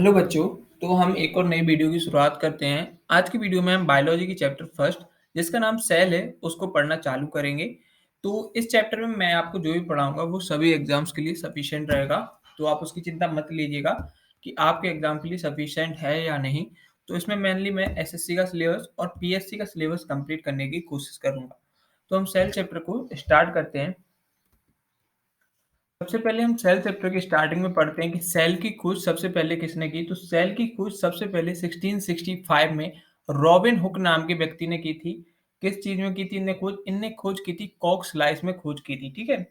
Hello बच्चों। तो हम एक और नई वीडियो की शुरुआत करते हैं। आज की वीडियो में हम बायोलॉजी की चैप्टर फर्स्ट, जिसका नाम सेल है, उसको पढ़ना चालू करेंगे। तो इस चैप्टर में मैं आपको जो भी पढ़ाऊंगा वो सभी एग्जाम्स के लिए सफिशिएंट रहेगा। तो आप उसकी चिंता मत लीजिएगा कि आपके एग्जाम के लिए सफिशिएंट है या नहीं। तो इसमें मेनली मैं एसएससी का सिलेबस और पीएससी का सिलेबस कंप्लीट करने की कोशिश करूंगा। तो हम सेल चैप्टर को स्टार्ट करते हैं। सबसे पहले हम सेल चैप्टर की स्टार्टिंग में पढ़ते हैं कि सेल की खोज सबसे पहले किसने की। तो सेल की खोज सबसे पहले 1665 में रॉबिन हुक नाम के व्यक्ति ने की थी। किस चीज में की थी इनने खोज? इनने खोज की थी कॉक्स लाइस में खोज की थी। ठीक है।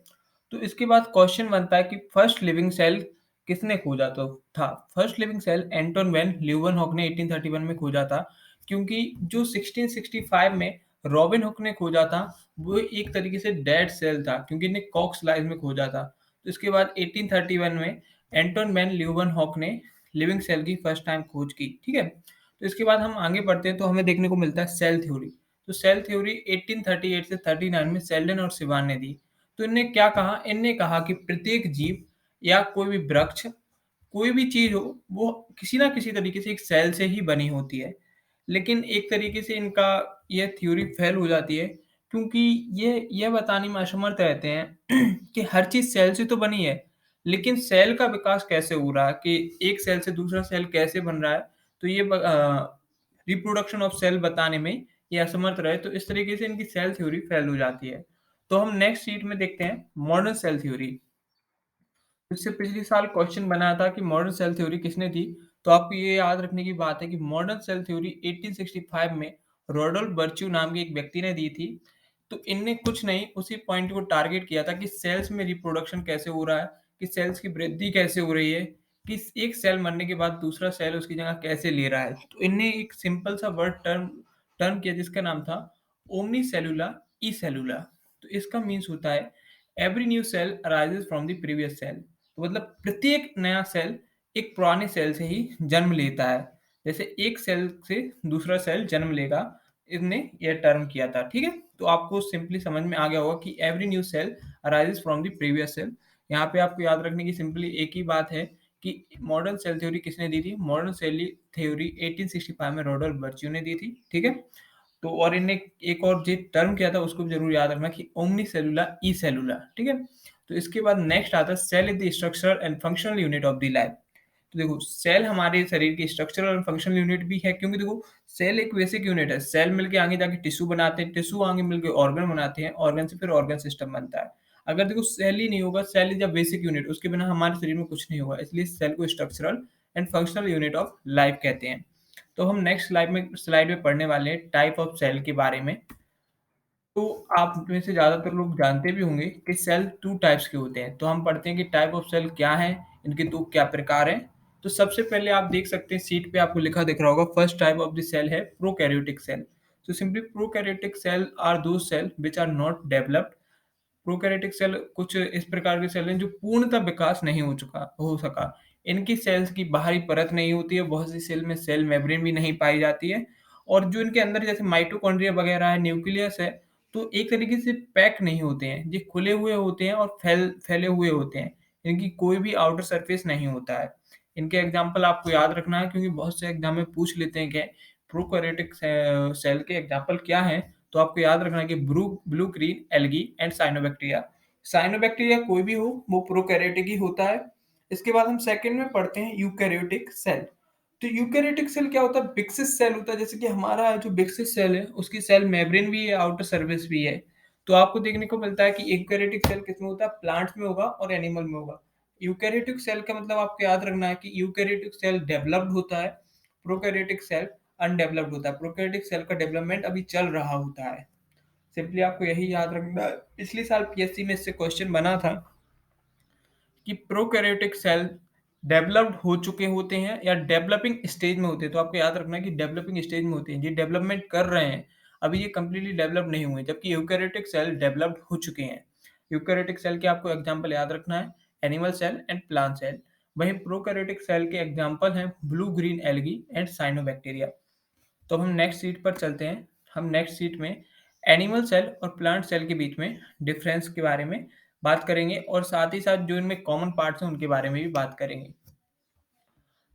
तो इसके बाद क्वेश्चन बनता है कि फर्स्ट लिविंग सेल किसने खोजा तो था। First living cell Anton van Leeuwenhoek ने 1831 में खोजा था। क्योंकि जो 1665 में रॉबिन हुक ने खोजा था वो एक तरीके से डेड सेल था, क्योंकि इन्हें कॉक्स लाइस में खोजा था। तो इसके बाद 1831 में एंटोन वैन ल्यूवेनहॉक ने लिविंग सेल की फर्स्ट टाइम खोज की। ठीक है। तो इसके बाद हम आगे बढ़ते हैं तो हमें देखने को मिलता है सेल थ्योरी। तो सेल थ्योरी 1838 से 39 में सेल्डन और सिवान ने दी। तो इनने क्या कहा? इनने कहा कि प्रत्येक जीव या कोई भी वृक्ष, कोई भी चीज हो, वो किसी ना किसी तरीके से एक सेल से ही बनी होती है। लेकिन एक तरीके से इनका यह थ्योरी फेल हो जाती है, क्योंकि ये बताने में असमर्थ रहते हैं कि हर चीज सेल से तो बनी है, लेकिन सेल का विकास कैसे हो रहा है, कि एक सेल से दूसरा सेल कैसे बन रहा है। तो ये रिप्रोडक्शन ऑफ सेल बताने में ये असमर्थ रहे, तो इस तरीके से इनकी सेल थ्योरी फेल हो जाती है। तो हम नेक्स्ट शीट में देखते हैं मॉडर्न सेल थ्योरी। इससे पिछले साल क्वेश्चन बनाया था कि मॉडर्न सेल थ्योरी किसने दी। तो आपको ये याद रखने की बात है कि मॉडर्न सेल थ्योरी 1865 में रोडोल्फ बर्च्यू नाम के एक व्यक्ति ने दी थी। तो इनने कुछ नहीं, उसी पॉइंट को टारगेट किया था कि सेल्स में रिप्रोडक्शन कैसे हो रहा है, कि सेल्स की वृद्धि कैसे हो रही है, कि एक सेल मरने के बाद दूसरा सेल उसकी जगह कैसे ले रहा है। तो इनने एक सिंपल सा वर्ड टर्म टर्म किया जिसका नाम था ओमनी सेलुला ई सेलुला। तो इसका मीन्स होता है every new cell arises from the previous cell. तो मतलब प्रत्येक नया सेल एक पुराने सेल से ही जन्म लेता है। जैसे एक सेल से दूसरा सेल जन्म लेगा, इसने यह टर्म किया था। ठीक है। तो आपको सिंपली समझ में आ गया होगा कि every new cell arises from the previous cell. यहाँ पे आपको याद रखने की सिंपली एक ही बात है कि मॉडर्न सेल थ्योरी किसने दी थी। मॉडर्न सेल थ्योरी 1865 में रोडोल्फ बर्च्यू ने दी थी। ठीक है। तो और इनने एक और जो टर्म किया था उसको भी जरूर याद रखना कि ओमनी सेलुला ई सेलुला। ठीक है। तो इसके बाद नेक्स्ट आता है cell is the structural and functional unit of the life. तो देखो सेल हमारे शरीर की स्ट्रक्चरल और फंक्शनल यूनिट भी है, क्योंकि देखो सेल एक बेसिक यूनिट है। सेल मिलके आगे जाके टिश्यू बनाते हैं, टिश्यू आगे मिलके ऑर्गन बनाते हैं, ऑर्गन से फिर ऑर्गन सिस्टम बनता है। अगर देखो सेल ही नहीं होगा, cell is a basic unit, उसके बिना हमारे शरीर में कुछ नहीं होगा, इसलिए सेल को structural and functional unit of life कहते हैं। तो हम नेक्स्ट स्लाइड में पढ़ने वाले हैं टाइप ऑफ सेल के बारे में। तो आप में से ज़्यादातर लोग जानते भी होंगे कि सेल 2 टाइप्स के होते हैं। तो हम पढ़ते हैं कि टाइप ऑफ सेल क्या हैं, इनके 2 क्या प्रकार हैं। तो सबसे पहले आप देख सकते हैं शीट पे आपको लिखा दिख रहा होगा, first type of the cell है प्रोकैरियोटिक सेल। तो simply prokaryotic cell are those cell which are not developed. Prokaryotic cell कुछ इस प्रकार के सेल हैं जो पूर्णतः विकास नहीं हो सका। इनकी सेल्स की बाहरी परत नहीं होती है, बहुत सी सेल में सेल मेम्ब्रेन भी नहीं पाई जाती है। और जो इनके अंदर जैसे माइटोकॉन्ड्रिया वगैरह है, न्यूक्लियस है, तो एक तरीके से पैक नहीं होते हैं, ये खुले हुए होते हैं और फैले हुए होते हैं। इनकी कोई भी आउटर सरफेस नहीं होता है। इनके एग्जाम्पल आपको याद रखना है, क्योंकि बहुत से एग्जाम में पूछ लेते हैं कि प्रोकैरियोटिक सेल के एग्जाम्पल क्या हैं। तो आपको याद रखना है कि blue green algae and cyanobacteria. Cyanobacteria कोई भी हो, वो प्रोकैरियोटिक ही होता है। इसके बाद हम सेकंड में पढ़ते हैं यूकैरियोटिक सेल। तो यूकैरियोटिक सेल क्या होता है? बिक्सिस सेल होता है। जैसे कि हमारा जो बिक्सिस सेल है उसकी सेल मेम्ब्रेन भी है, आउटर सर्फेस भी है। तो आपको देखने को मिलता है कि यूकैरियोटिक सेल किसमें होता है? प्लांट्स में होगा और एनिमल में होगा। यूकैरियोटिक सेल का मतलब आपको याद रखना है कि यूकैरियोटिक सेल डेवलप्ड होता है, प्रोकैरियोटिक सेल अनडेवलप्ड होता है। प्रोकैरियोटिक सेल का डेवलपमेंट अभी चल रहा होता है। सिंपली आपको यही याद रखना है। पिछले साल पीएससी में इससे क्वेश्चन बना था कि प्रोकैरियोटिक सेल डेवलप्ड हो चुके होते हैं या डेवलपिंग स्टेज में होते हैं। तो आपको याद रखना है कि डेवलपिंग स्टेज में होते हैं, ये डेवलपमेंट कर रहे हैं, अभी ये कंप्लीटली डेवलप नहीं हुए, जबकि यूकैरियोटिक सेल डेवलप्ड हो चुके हैं। यूकैरियोटिक सेल के आपको एग्जांपल याद रखना है, animal cell and plant cell. वहीं प्रोकैरियोटिक सेल के एग्जांपल हैं blue green algae and cyanobacteria. तो हम नेक्स्ट शीट पर चलते हैं। हम नेक्स्ट शीट में एनिमल सेल और प्लांट सेल के बीच में डिफरेंस के बारे में बात करेंगे, और साथ ही साथ जो इनमें कॉमन पार्ट्स हैं उनके बारे में भी बात करेंगे।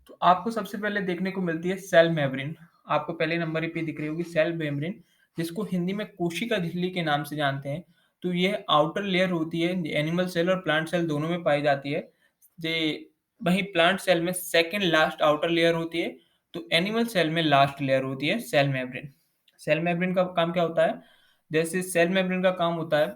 तो तो आपको सबसे पहले देखने को मिलती है सेल मेम्ब्रेन। आपको पहले नंबर पे दिख रही होगी सेल मेम्ब्रेन, जिसको हिंदी में कोशिका झिल्ली के नाम से जानते हैं। तो ये आउटर लेयर होती है, एनिमल सेल और प्लांट सेल दोनों में पाई जाती है। जे वहीं प्लांट सेल में सेकंड लास्ट आउटर लेयर होती है, तो एनिमल सेल में लास्ट लेयर होती है सेल मेम्ब्रेन। सेल मेम्ब्रेन का काम क्या होता है? जैसे सेल मेम्ब्रेन का काम होता है,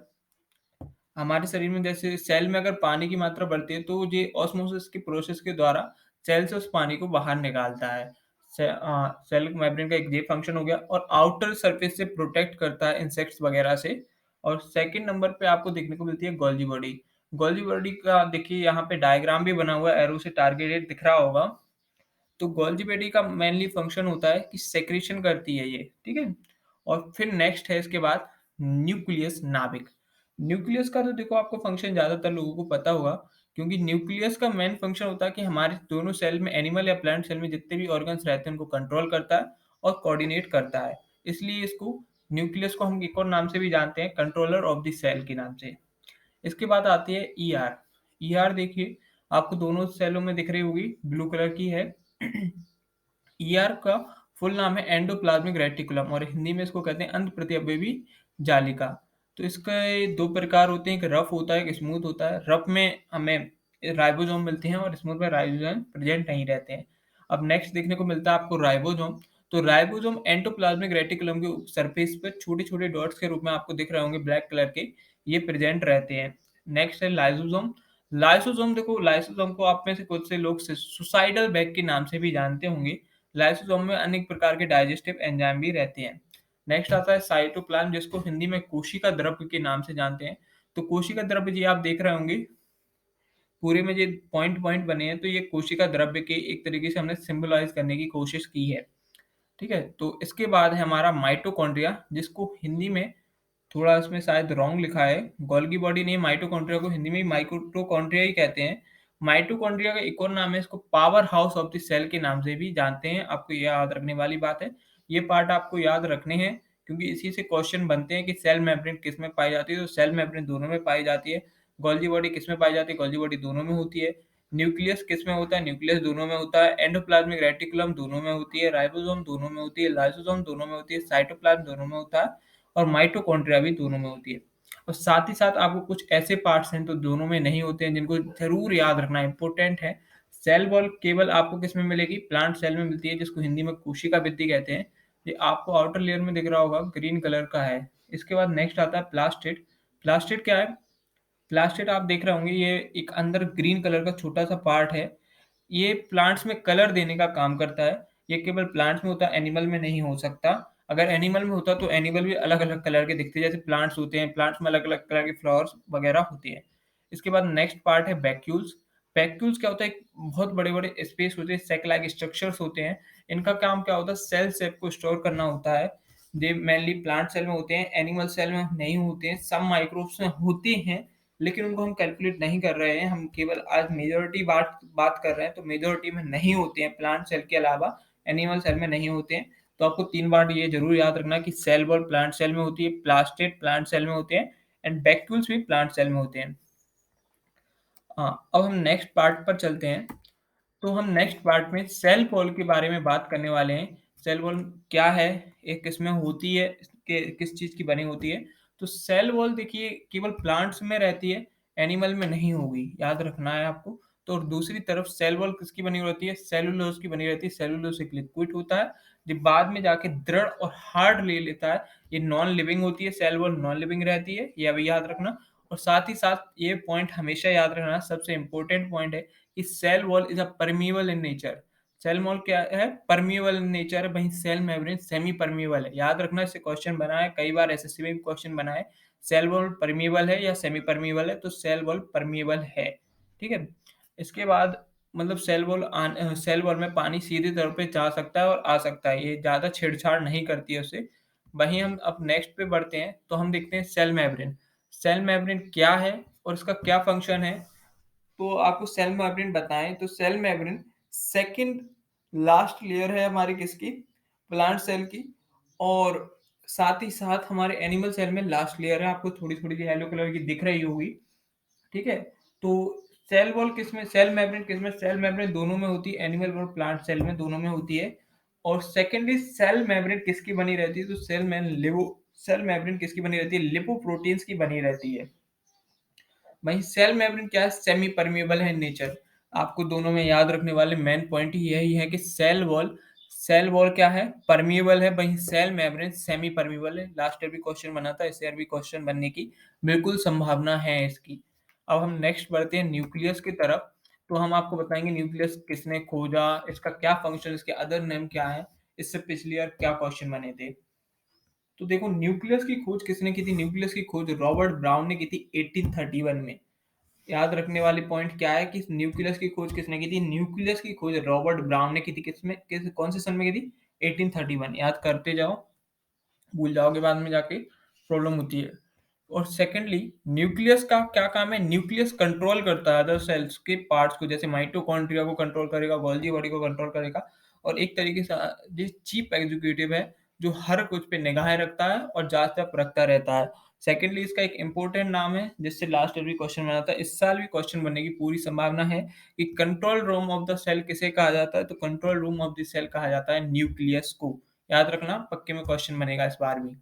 हमारे शरीर में जैसे सेल में अगर पानी की मात्रा बढ़ती है तो ये ऑस्मोसिस की प्रोसेस के द्वारा सेल से उस पानी को बाहर निकालता है। सेल मेम्ब्रेन का एक ये फंक्शन हो गया और आउटर सरफेस से प्रोटेक्ट करता है इंसेक्ट्स वगैरह से। और सेकंड नंबर पे आपको देखने को मिलती है गोल्गी बॉडी। गोल्गी बॉडी का देखिए यहाँ पे डायग्राम भी बना हुआ है, एरो से टारगेटेड दिख रहा होगा। तो गोल्गी बॉडी का मेनली फंक्शन होता है कि सेक्रेशन करती है ये, ठीक है? और फिर नेक्स्ट है इसके बाद न्यूक्लियस नाभिक। न्यूक्लियस का तो देखो आपको फंक्शन ज़्यादातर लोगों को पता होगा, क्योंकि न्यूक्लियस का मेन फंक्शन होता है कि हमारे दोनों सेल में एनिमल या प्लांट सेल में जितने भी ऑर्गन्स रहते हैं उनको कंट्रोल करता है और कोऑर्डिनेट करता है। इसलिए इसको न्यूक्लियस को हम एक और नाम से भी जानते हैं, कंट्रोलर ऑफ द सेल के नाम से। इसके बाद आती है ईआर। ईआर देखिए आपको दोनों सेलों में दिख रही होगी, ब्लू कलर की है। ईआर का फुल नाम है एंडोप्लाज्मिक रेटिकुलम और हिंदी में इसको कहते हैं अंत प्रतिअवयवी जालिका। तो इसके दो प्रकार होते हैं, एक रफ होता है, एक स्मूथ होता है। रफ में हमें राइबोसोम मिलते हैं और स्मूथ में राइबोसोम प्रेजेंट नहीं रहते हैं। अब नेक्स्ट देखने को मिलता है आपको राइबोसोम। तो राइबोसोम एंडोप्लाज्मिक रेटिकुलम के सरफेस पे छोटे-छोटे डॉट्स के रूप में आपको दिख रहे होंगे ब्लैक कलर के, ये प्रेजेंट रहते हैं। नेक्स्ट है लाइसोसोम। लाइसोसोम देखो, लाइसोसोम को आप में से कुछ से लोग सुसाइडल बैग के नाम से भी जानते होंगे। लाइसोसोम में अनेक प्रकार के डाइजेस्टिव एंजाइम भी रहते हैं। नेक्स्ट आता है साइटोप्लाज्म, जिसको हिंदी में कोशिका द्रव्य के नाम से जानते हैं। तो कोशिका द्रव्य जी आप देख रहे होंगे, पूरे में ये पॉइंट पॉइंट बने हैं, तो ये कोशिका द्रव्य के एक तरीके से हमने सिंबलाइज करने की कोशिश की है। ठीक है? तो इसके बाद है हमारा माइटोकॉन्ड्रिया, जिसको हिंदी में थोड़ा इसमें शायद रॉन्ग लिखा है। गोल्गी बॉडी नहीं, माइटोकॉन्ड्रिया को हिंदी में माइटोकॉन्ड्रिया ही कहते हैं। माइटोकॉन्ड्रिया का एक और नाम है, इसको powerhouse of the cell के नाम से भी जानते हैं। आपको ये याद रखने वाली बात है। ये पार्ट आपको याद रखने हैं, क्योंकि इसी से क्वेश्चन बनते हैं कि सेल मेम्ब्रेन किस में पाई जाती है। तो सेल मेम्ब्रेन दोनों में पाई जाती है। गोल्गी बॉडी किस में पाई जाती है? गोल्गी बॉडी दोनों में होती है। न्यूक्लियस किस में होता है? न्यूक्लियस दोनों में होता है। एंडोप्लाज्मिक रेटिकुलम दोनों में होती है। राइबोसोम दोनों में होती है। लाइसोसोम दोनों में होती है। साइटोप्लाज्म दोनों में होता है और माइटोकॉन्ड्रिया भी दोनों में होती है। और साथ ही साथ आपको कुछ ऐसे पार्ट्स हैं तो दोनों में नहीं होते हैं, जिनको ज़रूर याद रखना इम्पोर्टेंट है। सेल वॉल केवल आपको किस में मिलेगी? प्लांट सेल में मिलती है, जिसको हिंदी में कोशिका भित्ति कहते हैं। ये आपको आउटर लेयर में दिख रहा होगा, ग्रीन कलर का है। इसके बाद नेक्स्ट आता है प्लास्टिड। प्लास्टिड क्या है? प्लास्टिड आप देख रहे होंगे, ये एक अंदर ग्रीन कलर का छोटा-सा पार्ट है। ये प्लांट्स में कलर देने का काम करता है। ये केवल प्लांट्स में होता है, एनिमल में नहीं हो सकता। अगर एनिमल में होता तो एनिमल भी अलग-अलग कलर के दिखते, जैसे प्लांट्स होते हैं, प्लांट्स में अलग-अलग कलर के फ्लावर्स वगैरह होती हैं। इसके बाद नेक्स्ट पार्ट है वैक्यूल्स। वैक्यूल्स क्या होता है? एक बहुत बड़े-बड़े स्पेस होते हैं, सैक लाइक स्ट्रक्चर्स होते हैं। इनका काम क्या होता है? सेल शेप को स्टोर करना होता है। ये मेनली प्लांट सेल में होते हैं, एनिमल सेल में नहीं होते हैं। सम माइक्रोब्स में होते हैं, लेकिन उनको हम कैलकुलेट नहीं कर रहे हैं। हम केवल आज मेजॉरिटी बात बात कर रहे हैं, तो मेजॉरिटी में नहीं होते हैं, प्लांट सेल के अलावा एनिमल सेल में नहीं होते हैं। तो आपको 3 बार ये ज़रूर याद रखना कि सेल वॉल प्लांट सेल में होती है, प्लास्टिड प्लांट सेल में होते हैं एंड वैक्यूल्स भी प्लांट सेल में होते हैं। हाँ, अब हम नेक्स्ट पार्ट पर चलते हैं। तो हम नेक्स्ट पार्ट में सेल वॉल के बारे में बात करने वाले हैं। सेल वॉल क्या है? ये किसमें होती है? किस चीज़ की बनी होती है? तो सेल वॉल देखिए केवल प्लांट्स में रहती है, एनिमल में नहीं होगी, याद रखना है आपको। तो और दूसरी तरफ सेल वॉल किसकी बनी रहती है? सेलुलोज की बनी रहती है। सेलुलोज एक लिक्विड होता है, जो बाद में जाके दृढ़ और हार्ड ले लेता है। ये नॉन लिविंग होती है, सेल वॉल नॉन लिविंग रहती है, ये भी याद रखना। और साथ ही साथ ये पॉइंट हमेशा याद रखना, सबसे इम्पोर्टेंट पॉइंट है कि cell wall is a permeable in nature. Cell wall क्या है? परमिएबल इन नेचर है, वहीं सेल मेम्ब्रेन सेमी परमिएबल है। याद रखना, इससे क्वेश्चन बना है, कई बार एसएससी में भी क्वेश्चन बना है। सेल वॉल परमिएबल है या सेमी परमिएबल है? तो सेल वॉल परमिएबल है। ठीक है? इसके बाद मतलब सेल वॉल में पानी सीधे तौर पे जा सकता है और आ सकता है, ये ज़्यादा छेड़छाड़ नहीं करती है उससे। वहीं हम अब नेक्स्ट पे बढ़ते हैं, तो हम देखते हैं सेल मेम्ब्रेन। सेल मेम्ब्रेन क्या है और इसका क्या फंक्शन है? तो आपको सेल मेम्ब्रेन बताएँ, तो cell membrane second last layer है हमारी किसकी? प्लांट सेल की। और साथ ही साथ हमारे एनिमल सेल में लास्ट लेयर है, आपको थोड़ी-थोड़ी सी येलो कलर की दिख रही होगी, ठीक है? तो सेल मेम्ब्रेन किसमें, सेल मेम्ब्रेन दोनों में होती है, एनिमल और प्लांट सेल में दोनों में होती है। और सेकेंडली सेल मेम्ब्रेन किसकी बनी रहती है, तो सेल मेम्ब्रेन किसकी बनी रहती है, लिपोप्रोटीन्स की बनी रहती है। वहीं सेल मेम्ब्रेन क्या है, सेमी परमिएबल है इन नेचर। आपको दोनों में याद रखने वाले मेन पॉइंट ही यही है कि सेल वॉल क्या है, परमिएबल है, वहीं सेल मेम्ब्रेन सेमी परमिएबल है। लास्ट ईयर भी क्वेश्चन बना था, इस ईयर भी क्वेश्चन बनने की बिल्कुल संभावना है इसकी। अब हम नेक्स्ट बढ़ते हैं न्यूक्लियस की तरफ। तो हम आपको बताएंगे न्यूक्लियस किसने खोजा, इसका क्या फंक्शन, इसके अदर नेम क्या है, इससे पिछली ईयर क्या क्वेश्चन बने थे। तो देखो न्यूक्लियस की खोज किसने की थी, न्यूक्लियस की खोज रॉबर्ट ब्राउन ने की थी 1831 में। याद रखने वाली पॉइंट क्या है कि न्यूक्लियस की खोज किसने की थी, न्यूक्लियस की खोज रॉबर्ट ब्राउन ने की थी। कौन से सन में की थी, 1831। याद करते जाओ, भूल जाओगे बाद में जाके प्रॉब्लम होती है। और सेकेंडली न्यूक्लियस का क्या काम है, न्यूक्लियस कंट्रोल करता है अदर सेल्स के पार्ट्स को, जैसे माइटोकॉन्ड्रिया को कंट्रोल करेगा, गोल्गी बॉडी को कंट्रोल करेगा। और एक तरीके से ये चीफ एग्जीक्यूटिव है जो हर कुछ पे निगाहें रखता है और जांच तक रखता रहता है। सेकेंडली इसका एक इंपॉर्टेंट नाम है जिससे लास्ट ईयर भी क्वेश्चन बना था, इस साल भी क्वेश्चन बनने की पूरी संभावना है कि control room of the cell किसे कहा जाता है, तो control room of the cell कहा जाता है न्यूक्लियस को। याद रखना, पक्के में क्वेश्चन बनेगा इस बार भी।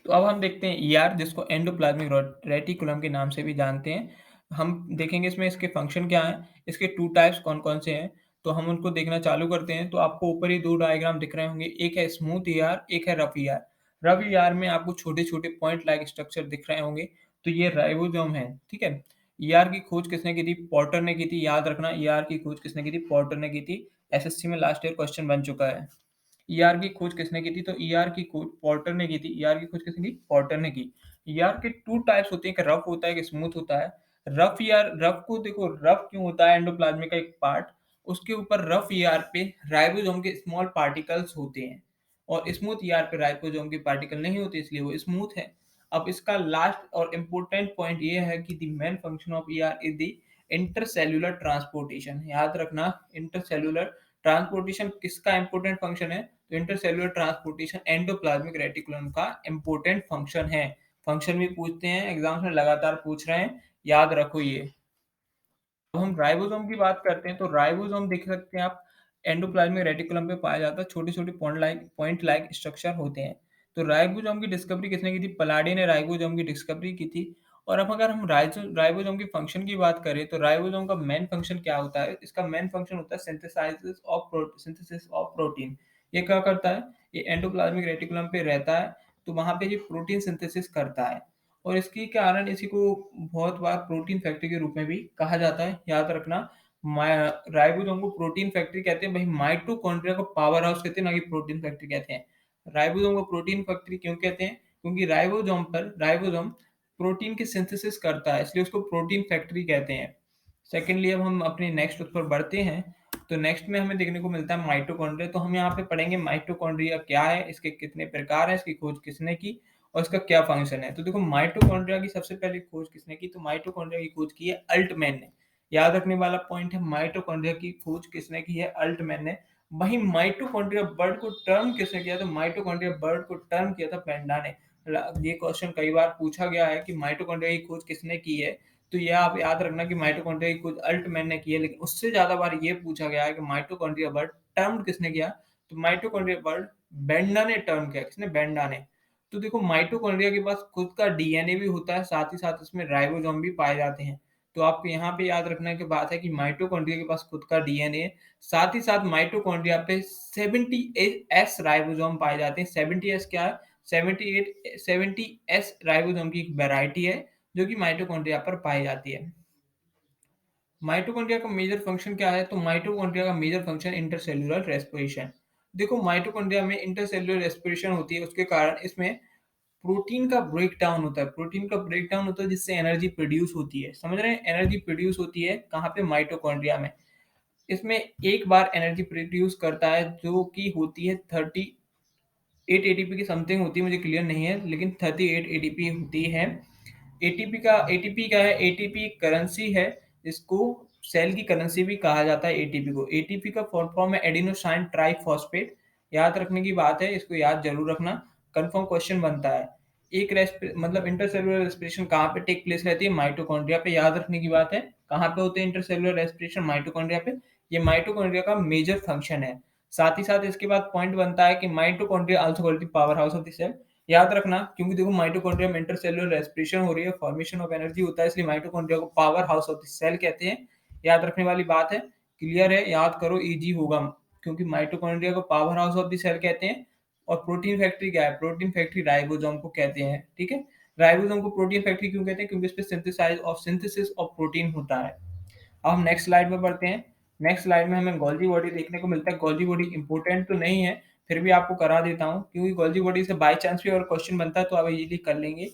तो अब हम देखते हैं ईआर, जिसको एंडोप्लाज्मिक रेटिकुलम के नाम से भी जानते हैं। हम देखेंगे इसमें इसके फंक्शन क्या है, इसके टू टाइप्स कौन कौन से हैं, तो हम उनको देखना चालू करते हैं। तो आपको ऊपर ही दो डायग्राम दिख रहे होंगे, एक है स्मूथ ईआर, एक है रफ ईआर। रफ ईआर में आपको छोटे छोटे पॉइंट लाइक स्ट्रक्चर दिख रहे होंगे, तो ये राइबोसोम है, ठीक है। ईआर की खोज किसने की थी, पॉटर ने की थी। याद रखना, ईआर की खोज किसने की थी, पॉटर ने की थी। एसएससी में लास्ट ईयर क्वेश्चन बन चुका है। ईआर की खोज किसने की थी, तो ईआर की खोज पॉर्टर ने की थी। ईआर की खोज किसने की, पॉर्टर ने की। ईआर के टू टाइप्स होते हैं, एक रफ होता है, एक स्मूथ होता है। रफ ईआर, रफ को देखो, रफ क्यों होता है, एंडोप्लाज्मिक का एक पार्ट, उसके ऊपर रफ ईआर पे राइबोसोम के स्मॉल पार्टिकल्स होते हैं, और स्मूथ ईआर पे राइबोसोम के पार्टिकल नहीं होते, इसलिए वो स्मूथ है। अब इसका लास्ट और इम्पोर्टेंट पॉइंट ये है कि the main function of ER is the intercellular transportation. याद रखना, इंटरसेल्युलर ट्रांसपोर्टेशन किसका इंपॉर्टेंट फंक्शन है, तो इंटरसेल्युलर ट्रांसपोर्टेशन एंडोप्लाज्मिक रेटिकुलम का इंपॉर्टेंट फंक्शन है। फंक्शन भी पूछते हैं एग्जाम्स में, लगातार पूछ रहे हैं, याद रखो ये। अब हम राइबोसोम की बात करते हैं, तो राइबोसोम देख सकते हैं आप, एंडोप्लाज्मिक रेटिकुलम पे पाया जाता है, छोटे-छोटे पॉइंट लाइक स्ट्रक्चर होते हैं। तो राइबोसोम की डिस्कवरी किसने की थी, पलाडी ने राइबोसोम की डिस्कवरी की थी। और अब अगर हम राइबोसोम के फंक्शन की बात करें, तो राइबोसोम का मेन फंक्शन क्या होता है, इसका मेन फंक्शन होता है सिंथेसिस ऑफ प्रोटीन। ये क्या करता है, ये एंडोप्लाज्मिक रेटिकुलम पे रहता है, तो वहाँ पे ये प्रोटीन सिंथेसिस करता है। और इसके कारण इसी को बहुत बार प्रोटीन फैक्ट्री के रूप में भी कहा जाता है। याद रखना, राइबोसोम को प्रोटीन फैक्ट्री कहते हैं, वही माइटोकॉन्ड्रिया को पावर हाउस कहते हैं, ना कि प्रोटीन फैक्ट्री कहते हैं। राइबोसोम को प्रोटीन फैक्ट्री क्यों कहते हैं, क्योंकि राइबोसोम प्रोटीन की सिंथेसिस करता है, इसलिए उसको प्रोटीन फैक्ट्री कहते हैं। सेकेंडली अब हम अपने नेक्स्ट उस पर बढ़ते हैं। तो नेक्स्ट में हमें देखने को मिलता है माइटोकॉन्ड्रिया। तो हम यहाँ पे पढ़ेंगे माइटोकॉन्ड्रिया क्या है, इसके कितने प्रकार हैं, इसकी खोज किसने की, और इसका क्या फंक्शन है। तो देखो माइटोकॉन्ड्रिया की सबसे पहले खोज किसने की, तो माइटोकॉन्ड्रिया की खोज की है अल्टमैन ने। याद रखने वाला पॉइंट है, माइटोकॉन्ड्रिया की खोज किसने की है, अल्टमैन ने। वहीं माइटोकॉन्ड्रिया बर्ड को टर्म किसने किया, तो माइटोकॉन्ड्रिया बर्ड को टर्म किया था पेंडा ने। ये क्वेश्चन कई बार पूछा गया है कि माइटोकॉन्ड्रिया की खोज किसने की है, तो ये आप याद रखना कि माइटोकॉन्ड्रिया की खोज अल्टमैन ने की है। लेकिन उससे ज्यादा बार ये पूछा गया है कि माइटोकॉन्ड्रिया बर्ड टर्म किसने किया, तो माइटोकॉन्ड्रिया बर्ड बेंडा ने टर्म किया। किसने, बेंडा ने। तो देखो माइटोकॉन्ड्रिया के पास खुद का डीएनए भी होता है, साथ ही साथ इसमें राइबोसोम भी पाए जाते हैं। तो आपको यहाँ पे याद रखने की बात है कि माइटोकॉन्ड्रिया के पास खुद का डीएनए, साथ ही साथ माइटोकॉन्ड्रिया पे 70s राइबोसोम पाए जाते हैं। 70s क्या है, 70s राइबोसोम की एक वैरायटी है जो कि माइटोकॉन्ड्रिया पर पाई जाती है। माइटोकॉन्ड्रिया का मेजर फंक्शन क्या है, तो माइटोकॉन्ड्रिया का मेजर फंक्शन इंटरसेल्युलर रेस्पिरेशन। देखो माइटोकॉन्ड्रिया में इंटरसेल्युलर रेस्पिरेशन होती है, उसके कारण इसमें प्रोटीन का ब्रेकडाउन होता है। प्रोटीन का ब्रेकडाउन होता है जिससे एनर्जी प्रोड्यूस होती है। समझ रहे हैं, एनर्जी प्रोड्यूस होती है कहाँ पे, माइटोकॉन्ड्रिया में। इसमें एक बार एनर्जी प्रोड्यूस करता है जो कि होती है 38 एटीपी की समथिंग होती है, मुझे क्लियर नहीं है, लेकिन 38 एटीपी होती है। एटीपी क्या है, एटीपी करेंसी है, इसको सेल की करेंसी भी कहा जाता है एटीपी को। एटीपी का फुल फॉर्म है एडिनोसाइन ट्राइफॉस्फेट। याद रखने की बात है, इसको याद जरूर रखना, कंफर्म क्वेश्चन बनता है। एक मतलब इंटरसेलुलर रेस्पिरेशन कहाँ पे टेक प्लेस रहती है? माइटोकॉन्ड्रिया पे। याद रखने की बात है, कहाँ पे होते हैं इंटरसेलुलर रेस्पिरेशन? माइटोकॉन्ड्रिया पे। ये माइटोकॉन्ड्रिया का मेजर फंक्शन है। साथ ही साथ इसके बाद पॉइंट बनता है कि mitochondria also called the powerhouse of the cell. याद रखना, क्योंकि देखो माइटोकॉन्ड्रिया में इंटरसेलुलर रेस्पिरेशन हो रही है, फॉर्मेशन ऑफ एनर्जी होता है, इसलिए माइटोकॉन्ड्रिया को powerhouse of the cell कहते हैं। याद रखने वाली बात है, क्लियर है, याद करो, इजी होगा, क्योंकि माइटोकॉन्ड्रिया को powerhouse of the cell कहते हैं। और प्रोटीन फैक्ट्री क्या है? प्रोटीन फैक्ट्री राइबोसोम को कहते हैं, ठीक है। राइबोसोम को प्रोटीन फैक्ट्री क्यों कहते हैं? क्योंकि इस पे सिंथेसिस ऑफ प्रोटीन होता है। अब हम नेक्स्ट स्लाइड में बढ़ते हैं। नेक्स्ट स्लाइड में हमें गोल्जी बॉडी देखने को मिलता है। गोल्जी बॉडी इंपॉर्टेंट तो नहीं है, फिर भी आपको करा देता हूँ, क्योंकि गोल्जी बॉडी से बाय चांस भी अगर क्वेश्चन बनता है तो आप इजीली कर लेंगे।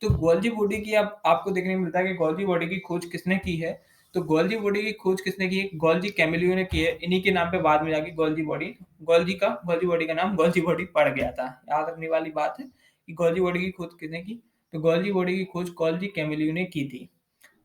तो गोल्जी बॉडी की अब आपको देखने को मिलता है कि गोल्जी बॉडी की खोज किसने की है। तो गोल्जी बॉडी की खोज किसने की है? गोल्जी कैमिलियो ने की है। इन्हीं के नाम पे बाद में जाके गोल्जी बॉडी का नाम गोल्जी बॉडी पड़ गया था। याद रखने वाली बात है कि गोल्जी बॉडी की खोज किसने की? तो गोल्जी बॉडी की खोज गोल्जी कैमिलियो ने की थी।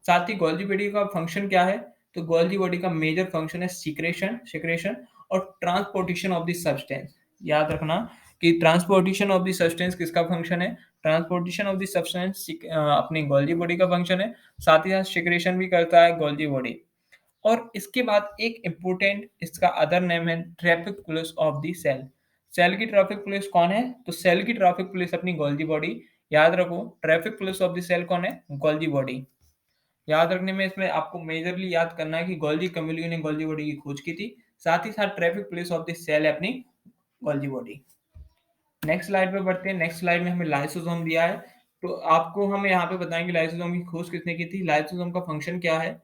साथ ही गोल्जी बॉडी का फंक्शन क्या है? तो गोल्जी बॉडी का मेजर फंक्शन है सिक्रेशन सिक्रेशन और ट्रांसपोर्टेशन ऑफ द सब्सटेंस। याद रखना कि ट्रांसपोर्टेशन ऑफ द सब्सटेंस किसका फंक्शन है? ट्रांसपोर्टेशन ऑफ द सब्सटेंस अपनी गोल्जी बॉडी का फंक्शन है। साथ ही साथ सिक्रेशन भी करता है गोल्जी बॉडी। और इसके बाद एक इम्पोर्टेंट इसका अदर नेम है traffic police of the cell. Cell की ट्रैफिक पुलिस कौन है? तो सेल की ट्रैफिक पुलिस अपनी गोल्जी बॉडी। याद रखो, traffic police of the cell कौन है? Golgi body. याद रखने में इसमें आपको मेजरली याद करना है कि गोल्जी कैमिलियो ने गोल्जी बॉडी की खोज की थी। साथ ही साथ traffic police of the cell है अपनी गोल्जी बॉडी। नेक्स्ट स्लाइड पे बढ़ते हैं। नेक्स्ट स्लाइड में हमें लाइसोसोम दिया है। तो आपको हम यहाँ पे बताएंगे लाइसोसोम की खोज किसने की थी, लाइसोसोम का फंक्शन क्या है,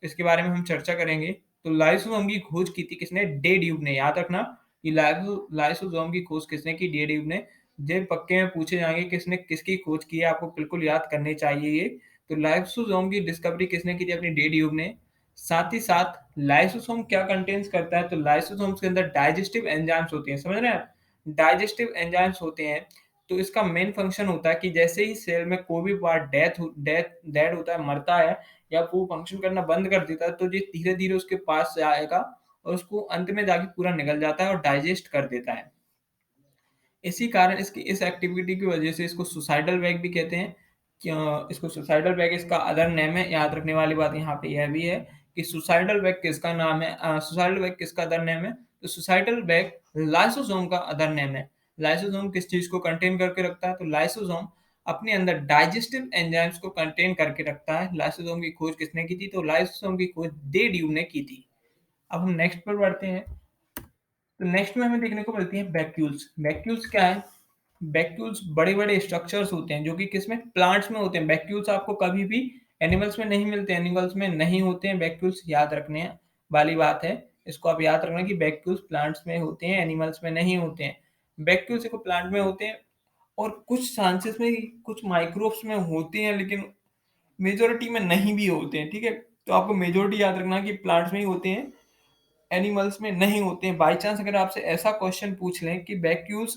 इसके बारे में हम चर्चा करेंगे। तो लाइसोसोम की खोज की थी किसने? डे ड्यूब ने। याद रखना, ये लाइसोसोम की खोज किसने की? डे ड्यूब ने। जब पक्के में पूछे जाएंगे किसने किसकी खोज की है, आपको बिल्कुल याद करने चाहिए ये। तो लाइसोसोम की डिस्कवरी किसने की थी? अपनी डे ड्यूब ने। साथ ही साथ लाइसोसोम क्या कंटेन्स करता है? तो लाइसोसोम के अंदर डाइजेस्टिव एंजाइम्स होती हैं, समझ रहे हैं आप? डाइजेस्टिव एंजाइम्स होते हैं। तो इसका मेन फंक्शन होता है कि जैसे ही सेल में कोई भी पार्ट डेड होता है, मरता है, या वो फंक्शन करना बंद कर देता है, तो ये धीरे धीरे उसके पास से आएगा और उसको अंत में जाके पूरा निगल जाता है और डाइजेस्ट कर देता है। इसी कारण इसकी इस एक्टिविटी की वजह से इसको सुसाइडल वेग भी कहते हैं। इसको सुसाइडल वेग इसका अदर नेम है। याद रखने वाली बात यहाँ पे यह भी है कि सुसाइडल वेग किसका नाम है, सुसाइडल वेग किसका अदर नेम है? तो सुसाइडल वेग लाइसोसोम का अदर नेम है। लाइसोसोम किस चीज को कंटेन करके रखता है? तो लाइसोसोम अपने अंदर डाइजेस्टिव एंजाइम्स को कंटेन करके रखता है। लाइसोसोम की खोज किसने की थी? तो लाइसोसोम की खोज डे ड्यू ने की थी। अब हम नेक्स्ट पर बढ़ते हैं। तो नेक्स्ट में हमें देखने को मिलती है वैक्यूल्स। वैक्यूल्स क्या है? वैक्यूल्स बड़े बड़े स्ट्रक्चर्स होते हैं जो कि किसमें? प्लांट्स में होते हैं। वैक्यूल्स आपको कभी भी एनिमल्स में नहीं मिलते, एनिमल्स में नहीं होते हैं वैक्यूल्स। याद रखने वाली बात है, इसको आप याद रखना कि वैक्यूल्स प्लांट्स में होते हैं, एनिमल्स में नहीं होते हैं। वैक्यूल्स को प्लांट में होते हैं और कुछ चांसेस में कुछ माइक्रोब्स में होते हैं, लेकिन मेजोरिटी में नहीं भी होते हैं, ठीक है। तो आपको मेजोरिटी याद रखना कि प्लांट्स में ही होते हैं, एनिमल्स में नहीं होते हैं। बाई चांस अगर आपसे ऐसा क्वेश्चन पूछ लें कि वैक्यूल्स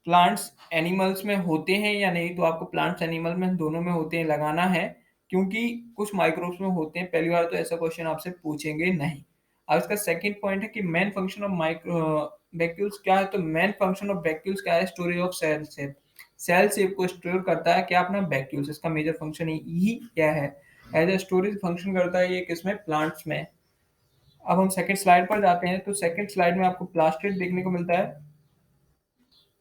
प्लांट्स एनिमल्स में होते हैं या नहीं, तो आपको प्लांट्स एनिमल में दोनों में होते हैं लगाना है, क्योंकि कुछ माइक्रोब्स में होते हैं। पहली बार तो ऐसा क्वेश्चन आपसे पूछेंगे नहीं। अब इसका सेकंड पॉइंट है कि main function of micro vacuoles क्या है? तो मेन फंक्शन ऑफ वैक्यूल्स क्या है? Storage of cell shape. Cell shape को स्टोर करता है क्या अपना? वैक्यूल्स। इसका मेजर फंक्शन ही क्या है? एज ए स्टोरेज फंक्शन करता है ये किसमें? प्लांट्स में। अब हम सेकंड स्लाइड पर जाते हैं। तो सेकंड स्लाइड में आपको प्लास्टिड देखने को मिलता है।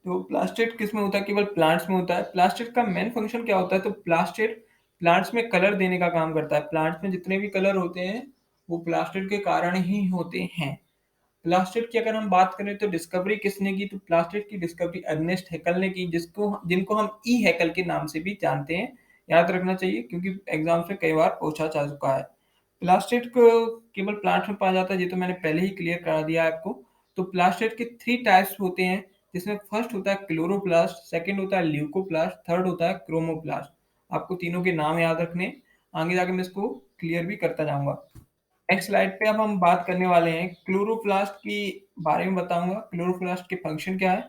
तो प्लास्टिड किस में होता है? केवल प्लांट्स में होता है। प्लास्टिड का मेन फंक्शन क्या होता है? तो प्लास्टिड प्लांट्स में कलर देने का काम करता है। प्लांट्स में जितने भी कलर होते हैं वो प्लास्टिड के कारण ही होते हैं। प्लास्टिड की अगर हम बात करें तो डिस्कवरी किसने की? तो प्लास्टिड की डिस्कवरी अर्नेस्ट हैकल ने की, जिनको हम ई हैकल के नाम से भी जानते हैं। याद रखना चाहिए क्योंकि एग्जाम्स में कई बार पूछा जा चुका है। प्लास्टिड को केवल प्लांट्स में पाया जाता है, ये तो मैंने पहले ही क्लियर करा दिया है आपको। तो प्लास्टिड के 3 टाइप्स होते हैं, जिसमें फर्स्ट होता है क्लोरोप्लास्ट, सेकंड होता है ल्यूकोप्लास्ट, थर्ड होता है क्रोमोप्लास्ट। आपको तीनों के नाम याद रखने, आगे जाके मैं इसको क्लियर भी करता जाऊंगा। नेक्स्ट स्लाइड पे अब हम बात करने वाले हैं क्लोरोप्लास्ट की बारे में बताऊंगा। क्लोरोप्लास्ट के फंक्शन क्या है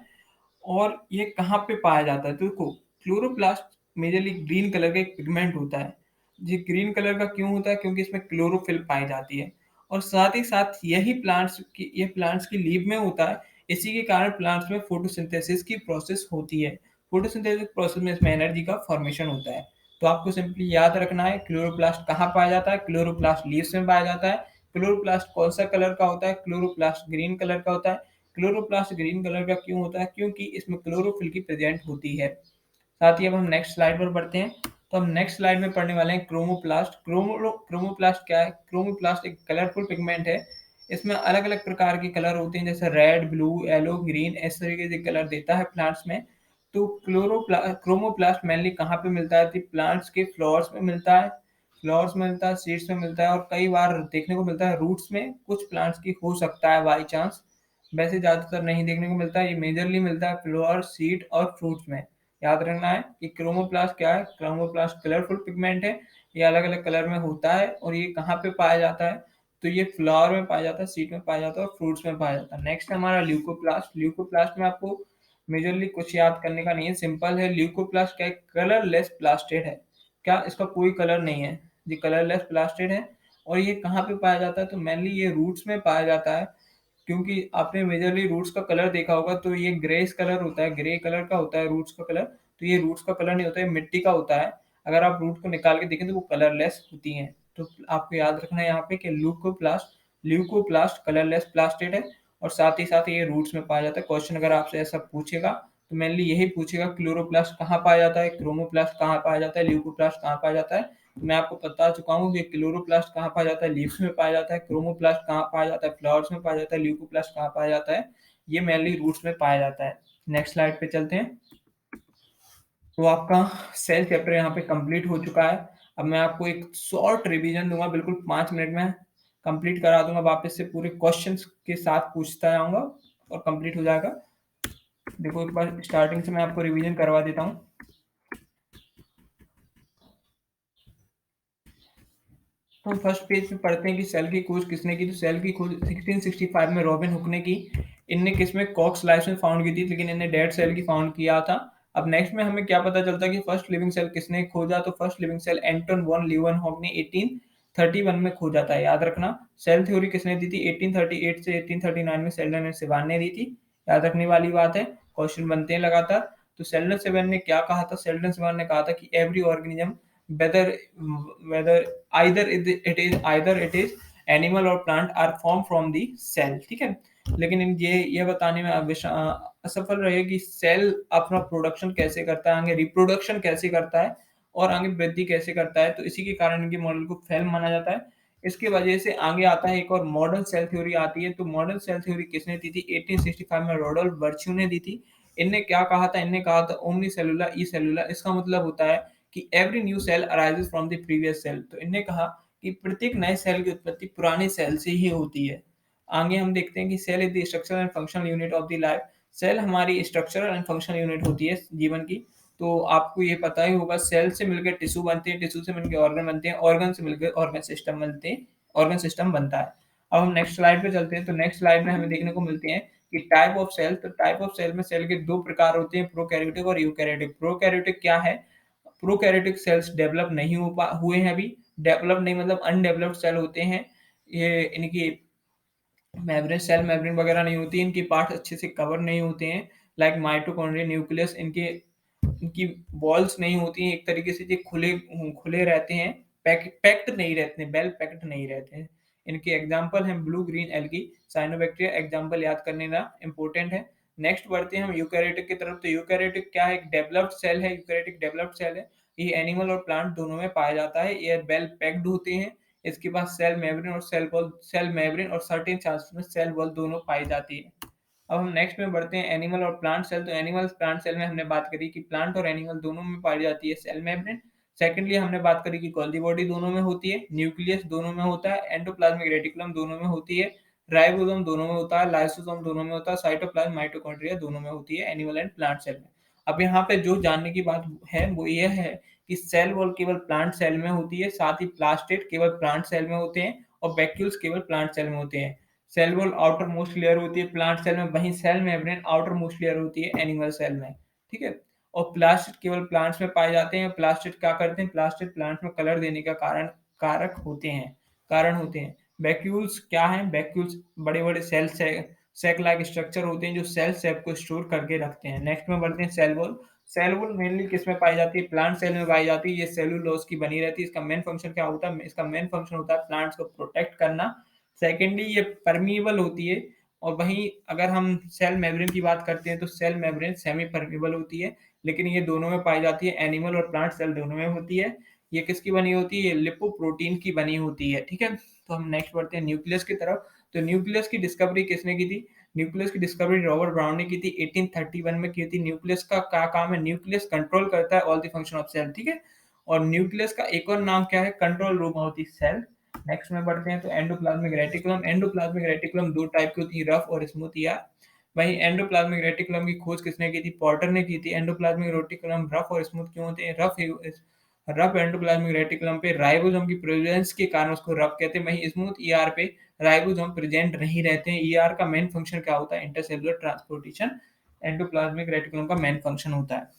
और ये कहाँ पे पाया जाता है? तो देखो, क्लोरोप्लास्ट मेजरली ग्रीन कलर का एक पिगमेंट होता है। ये ग्रीन कलर का क्यों होता है? क्योंकि इसमें क्लोरोफिल पाई जाती है और साथ ही साथ ये प्लांट्स की लीव में होता है। इसी के कारण प्लांट्स में फोटोसिंथेसिस की प्रोसेस होती है। फोटोसिंथेसिस प्रोसेस में इसमें एनर्जी का फॉर्मेशन होता है। तो आपको सिंपली याद रखना है क्लोरोप्लास्ट कहाँ पाया जाता है, क्लोरोप्लास्ट लीव्स में पाया जाता है। क्लोरोप्लास्ट कौन सा कलर का होता है, क्लोरोप्लास्ट ग्रीन कलर का होता है। क्लोरोप्लास्ट ग्रीन कलर का क्यों होता है, क्योंकि इसमें क्लोरोफिल की प्रेजेंट होती है। साथ ही अब हम नेक्स्ट स्लाइड पर बढ़ते हैं। तो हम नेक्स्ट स्लाइड में पढ़ने वाले हैं क्रोमोप्लास्ट। क्रोमोप्लास्ट क्या है, क्रोमोप्लास्ट एक कलरफुल पिगमेंट है। इसमें अलग अलग प्रकार के कलर होते हैं, जैसे रेड, ब्लू, येलो, ग्रीन, इस तरीके से कलर देता है प्लांट्स में। तो क्रोमोप्लास्ट मेनली कहाँ पे मिलता है, तो प्लांट्स के फ्लावर्स में मिलता है, फ्लावर्स में मिलता है, सीड्स में मिलता है, और कई बार देखने को मिलता है रूट्स में, कुछ प्लांट्स की हो सकता है बाई चांस। वैसे ज्यादातर नहीं देखने को मिलता है, ये मेजरली मिलता है फ्लावर, सीड और फ्रूट्स में। याद रखना है कि क्रोमोप्लास्ट क्या है, क्रोमोप्लास्ट कलरफुल पिगमेंट है। ये अलग अलग कलर में होता है, और ये कहाँ पे पाया जाता है, तो ये फ्लावर में पाया जाता है, सीड में पाया जाता है और फ्रूट्स में पाया जाता है। नेक्स्ट हमारा ल्यूकोप्लास्ट। ल्यूकोप्लास्ट में आपको मेजरली कुछ याद करने का नहीं है, सिंपल है। ल्यूकोप्लास्ट क्या है, कलरलेस प्लास्टिड है। क्या, इसका कोई कलर नहीं है, ये कलरलेस प्लास्टिड है। और ये कहाँ पे पाया जाता है, तो मेनली ये रूट्स में पाया जाता है। क्योंकि आपने मेजरली रूट्स का कलर देखा होगा, तो ये ग्रेस कलर होता है, ग्रे कलर का होता है रूट्स का कलर। तो ये रूट्स का कलर नहीं होता है, मिट्टी का होता है। अगर आप रूट को निकाल के देखें तो वो कलरलेस होती हैं। तो आपको याद रखना है यहाँ पे कि ल्यूकोप्लास्ट कलरलेस प्लास्टिड है, और साथ ही साथ ये रूट्स में पाया जाता है। क्वेश्चन अगर आपसे ऐसा पूछेगा तो मेनली यही पूछेगा, क्लोरोप्लास्ट कहाँ पाया जाता है, क्रोमोप्लास्ट कहाँ पाया जाता है, ल्यूकोप्लास्ट कहाँ पाया जाता है। तो मैं आपको बता चुका हूँ कि क्लोरोप्लास्ट कहाँ पाया जाता है, लीव्स में पाया जाता है। क्रोमोप्लास्ट कहाँ पाया जाता है, फ्लावर्स में पाया जाता है। ल्यूकोप्लास्ट कहाँ पाया जाता है, ये मेनली रूट्स में पाया जाता है। नेक्स्ट स्लाइड पे चलते हैं। तो आपका सेल चैप्टर यहाँ पे कंप्लीट हो चुका है। अब मैं आपको एक शॉर्ट रिवीजन दूंगा, बिल्कुल 5 मिनट में कंप्लीट करा दूंगा, वापस से पूरे क्वेश्चंस के साथ पूछता जाऊंगा और कंप्लीट हो जाएगा। देखो एक बार स्टार्टिंग से मैं आपको रिवीजन करवा देता हूँ। तो हम फर्स्ट पेज पे पढ़ते हैं कि सेल की खोज किसने की। तो सेल की खोज 1665 में रॉबिन हुक ने की। इनने किसमें, कॉक्स लाइफ में फाउंड की थी, लेकिन इन्हें डेड सेल की फाउंड किया था। अब नेक्स्ट में हमें क्या पता चलता है कि फर्स्ट लिविंग सेल किसने खोजा। तो फर्स्ट लिविंग सेल एंटन वॉन लीeuwenhoek ने 1831 में खोजा था। याद रखना, सेल थ्योरी किसने दी थी, 1838 से 1839 में सेल्डन एंड सेवान ने दी थी। याद रखने वाली बात है, क्वेश्चन बनते हैं लगातार। तो सेल्डन सेवन ने क्या कहा था, सेल्डन सेवन ने कहा था कि every organism whether whether either it is animal और plant are form from the cell. ठीक है, लेकिन ये बताने में असफल रहे कि सेल अपना प्रोडक्शन कैसे करता है, आगे रिप्रोडक्शन कैसे करता है, और आगे वृद्धि कैसे करता है। तो इसी के कारण इनके मॉडल को फेल माना जाता है। इसके वजह से आगे आता है एक और मॉडर्न सेल थ्योरी आती है। तो मॉडर्न सेल थ्योरी किसने दी थी, 1865 में रोडोल्फ वर्च्यू ने दी थी। इनने क्या कहा था, इनने कहा था ओमनी सेलुलर ई सेलुलर। इसका मतलब होता है कि every new cell arises from the previous cell. तो इनने कहा कि प्रत्येक नए सेल की उत्पत्ति पुराने सेल से ही होती है। आगे हम देखते हैं कि cell is the structural and functional unit of the life. Cell हमारी स्ट्रक्चरल एंड फंक्शनल यूनिट होती है जीवन की। तो आपको ये पता ही होगा, सेल से मिलकर टिश्यू बनते हैं, टिश्यू से मिलकर ऑर्गन बनते हैं, ऑर्गन से मिलकर ऑर्गन सिस्टम बनते हैं, ऑर्गन सिस्टम बनता है। अब हम नेक्स्ट स्लाइड पे चलते हैं। तो नेक्स्ट स्लाइड में हमें देखने को मिलते हैं कि टाइप ऑफ सेल। तो टाइप ऑफ सेल में सेल के दो प्रकार होते हैं, प्रोकैरियोटिक और यूकैरियोटिक। प्रोकैरियोटिक क्या है, प्रोकैरियोटिक सेल्स डेवलप नहीं हुए हैं अभी। डेवलप नहीं मतलब अनडेवलप्ड सेल होते हैं ये। इनकी मेम्ब्रेन, सेल मेम्ब्रेन वगैरह नहीं होती, इनकी पार्ट अच्छे से कवर नहीं होते हैं। लाइक माइटोकॉन्ड्रिया, न्यूक्लियस, इनके इनकी वॉल्स नहीं होती हैं एक तरीके से, ये खुले खुले रहते हैं, पैक्ड नहीं रहते हैं, वेल पैक्ड नहीं रहते हैं। इनके एग्जाम्पल हैं blue green algae, cyanobacteria. Example याद करने का इंपॉर्टेंट है। नेक्स्ट बढ़ते हैं हम यूकैरियोटिक की तरफ। तो यूकैरियोटिक क्या है, एक डेवलप्ड सेल है। यूकैरियोटिक डेवलप्ड सेल है, ये एनिमल और प्लांट दोनों में पाया जाता है। ये वेल पैक्ड होते हैं, इसके पास सेल मेम्ब्रेन और सेल वॉल, सेल मेम्ब्रेन और सर्टेन चांसेस में सेल वॉल दोनों पाई जाती है। अब हम नेक्स्ट में बढ़ते हैं एनिमल और प्लांट सेल। तो एनिमल प्लांट सेल में हमने बात करी कि प्लांट और एनिमल दोनों में पाई जाती है सेल मेम्ब्रेन। सेकेंडली हमने बात करी कि गोल्गी बॉडी दोनों में होती है, न्यूक्लियस दोनों में होता है, एंडोप्लाज्मिक रेटिकुलम दोनों में होती है, राइबोसोम दोनों में होता है, लाइसोसोम दोनों में होता है, साइटोप्लाज्म माइटोकॉन्ड्रिया दोनों में होती है एनिमल एंड प्लांट सेल में। अब यहाँ पे जो जानने की बात है वो ये है कि सेल वॉल केवल प्लांट सेल में होती है, साथ ही प्लास्टिड केवल प्लांट सेल में होते हैं, और वैक्यूल्स केवल प्लांट सेल में होते हैं। Cell wall outermost layer होती है प्लांट सेल में, वहीं cell membrane outermost layer होती है एनिमल सेल में। ठीक है, और प्लास्टिड केवल प्लांट्स में पाए जाते हैं। प्लास्टिड क्या करते हैं, प्लास्टिड प्लांट में कलर देने का कारण होते हैं। वैक्यूल्स क्या है, वैक्यूल्स बड़े बड़े सेल से सेक लाइक स्ट्रक्चर होते हैं जो सेल सेप को स्टोर करके रखते हैं। नेक्स्ट में बढ़ते हैं cell wall. Cell wall mainly किसमें पाई जाती है? प्लांट सेल में पाई जाती है। ये सेलुलोज की बनी रहती है। इसका मेन फंक्शन क्या होता है? इसका मेन फंक्शन होता है प्लांट्स को प्रोटेक्ट करना। सेकेंडली ये परमिएबल होती है। और वहीं अगर हम सेल मेम्ब्रेन की बात करते हैं तो सेल मेम्ब्रेन सेमी परमिएबल होती है, लेकिन ये दोनों में पाई जाती है, एनिमल और प्लांट सेल दोनों में होती है। ये किसकी बनी होती है? ये लिपोप्रोटीन की बनी होती है। ठीक है, तो हम नेक्स्ट बढ़ते हैं न्यूक्लियस की तरफ। तो न्यूक्लियस की डिस्कवरी किसने की थी? न्यूक्लियस की डिस्कवरी रॉबर्ट ब्राउन ने की थी, 1831 में की थी। न्यूक्लियस का क्या काम है? न्यूक्लियस कंट्रोल करता है all the function of cell. ठीक है, और न्यूक्लियस का एक और नाम क्या है? Control room of the cell. Next में बढ़ते हैं तो एंडोप्लाज्मिक रेटिकुलम। एंडोप्लाज्मिक रेटिकुलम दो टाइप की होती है, रफ और स्मूथ ईआर। वहीं एंडोप्लाज्मिक रेटिकुलम की खोज किसने की थी? पॉटर ने की थी। एंडोप्लाज्मिक रेटिकुलम रफ और स्मूथ क्यों होते हैं? रफ एंडोप्लाज्मिक रेटिकुलम पे राइबोसोम की प्रेजेंस के कारण उसको रफ कहते हैं। वहीं स्मूथ ईआर पे राइबोसोम प्रेजेंट नहीं रहते हैं। ईआर का मेन फंक्शन क्या होता है? इंटरसेलुलर ट्रांसपोर्टेशन एंडोप्लाज्मिक रेटिकुलम का मेन फंक्शन होता है।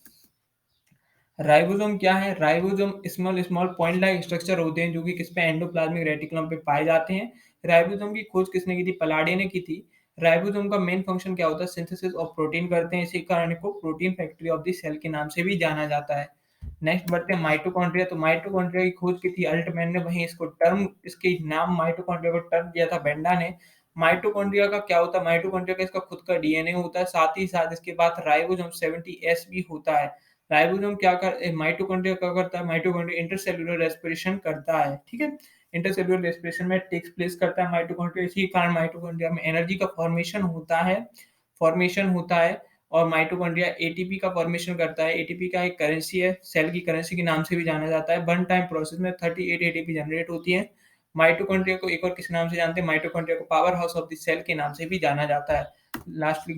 राइबोसोम क्या है? Ribosome small small point like structure होते हैं जो कि किस पे? एंडोप्लाज्मिक रेटिकुलम पे पाए जाते हैं। राइबोसोम की खोज किसने की थी? पलाडे ने की थी। राइबोसोम का मेन फंक्शन क्या होता है? सिंथेसिस ऑफ प्रोटीन करते हैं। इसी कारण को protein factory of the cell के नाम से भी जाना जाता है। नेक्स्ट बढ़ते हैं माइटोकॉन्ड्रिया। तो माइटोकॉन्ड्रिया की खोज की थी अल्टमैन ने। वहीं इसको टर्म इसके नाम माइटोकॉन्ड्रिया को टर्म दिया था बेंडा ने। माइटोकॉन्ड्रिया का क्या होता है? माइटोकॉन्ड्रिया का इसका खुद का डीएनए होता है, साथ ही साथ इसके बाद राइबोसोम 70S भी होता है। राइबोसोम माइटोकॉन्ड्रिया क्या करता है? माइटोकॉन्ड्रिया इंटरसेल्युलर रेस्पिरेशन करता है। ठीक है, इंटरसेल्युलर रेस्पिरेशन में टेक्स प्लेस करता है माइटोकॉन्ड्रिया। इसी कारण माइटोकॉन्ड्रिया में एनर्जी का फॉर्मेशन होता है। और माइटोकॉन्ड्रिया एटीपी का फॉर्मेशन करता है। एटीपी का एक करेंसी है, सेल की करेंसी के नाम से भी जाना जाता है। वन टाइम प्रोसेस में 38 एटीपी जनरेट होती है। माइटोकॉन्ड्रिया को एक और किस नाम से जानते हैं? माइटोकॉन्ड्रिया को powerhouse of the cell के नाम से भी जाना जाता है। लास्टली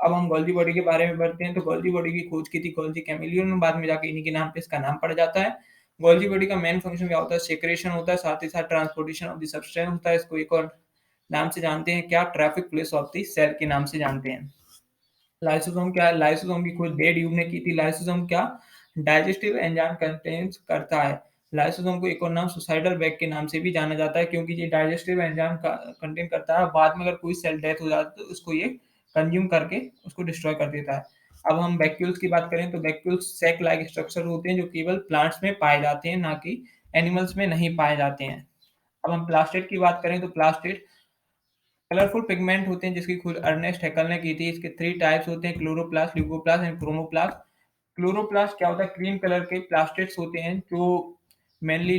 अब हम गोल्गी बॉडी के बारे में बढ़ते हैं। तो गोल्गी बॉडी की खोज की थी गोल्जी कैमिलियन, बाद में जाके इन्हीं के नाम पे इसका नाम पड़ जाता है। गोल्गी बॉडी का मेन फंक्शन क्या होता है? सेक्रेशन होता है, साथ ही साथ ट्रांसपोर्टेशन ऑफ द सब्सटेंस होता है। इसको एक और नाम से जानते हैं क्या? Traffic place of the cell के नाम से जानते हैं। लाइसोसोम क्या है? लाइसोसोम की खोज डे ड्यूब ने की थी। लाइसोसोम क्या? डाइजेस्टिव एंजाइम कंटेन्स करता है। लाइसोसोम को एक और नाम सुसाइडल बैग के नाम से भी जाना जाता है, क्योंकि ये डाइजेस्टिव एंजाइम का कंटेन करता है। बाद में अगर कोई सेल डेथ हो जाती है तो उसको ये कंज्यूम करके उसको डिस्ट्रॉय कर देता है। अब हम वैक्यूल्स की बात करें तो वैक्यूल्स सैक लाइक स्ट्रक्चर होते हैं जो केवल प्लांट्स में पाए जाते हैं, ना कि एनिमल्स में नहीं पाए जाते हैं। अब हम प्लास्टिड की बात करें तो प्लास्टिड कलरफुल पिगमेंट होते हैं जिसकी खोज अर्नेस्ट हैकल ने की थी। इसके 3 टाइप्स होते हैं, chloroplast, leucoplast and chromoplast. Chloroplast क्या होता है? ग्रीन कलर के प्लास्टिड्स होते हैं जो मेनली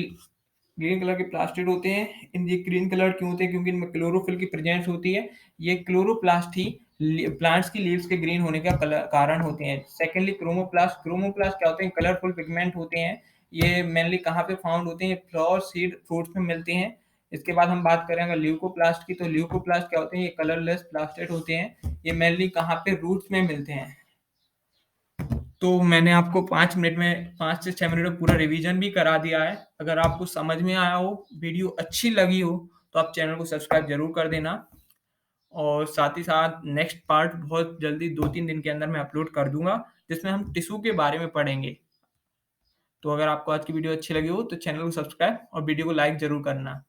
ग्रीन कलर के प्लास्टिड होते हैं। ये ग्रीन कलर क्यों होते हैं? क्योंकि इनमें क्लोरोफिल की प्रेजेंस होती है। ये क्लोरोप्लास्ट ही प्लांट्स की लीव्स के ग्रीन होने का कारण होते हैं। Secondly chromoplast. क्रोमोप्लास्ट क्या होते हैं? कलरफुल पिगमेंट होते हैं। ये मेनली कहाँ पे फाउंड होते हैं? फ्लावर, सीड, फ्रूट्स में मिलते हैं। इसके बाद हम बात करें अगर ल्यूकोप्लास्ट की, तो ल्यूकोप्लास्ट क्या होते हैं? ये कलरलेस प्लास्टिड होते हैं। ये मेनली कहाँ पे? रूट्स में मिलते हैं। तो मैंने आपको 5 मिनट में 5 से 6 मिनट में पूरा रिवीजन भी करा दिया है। अगर आपको समझ में आया हो, वीडियो अच्छी लगी हो, तो आप चैनल को सब्सक्राइब ज़रूर कर देना। और साथ ही साथ नेक्स्ट पार्ट बहुत जल्दी 2-3 दिन के अंदर मैं अपलोड कर दूँगा, जिसमें हम टिश्यू के बारे में पढ़ेंगे। तो अगर आपको आज की वीडियो अच्छी लगी हो, तो चैनल को सब्सक्राइब और वीडियो को लाइक ज़रूर करना।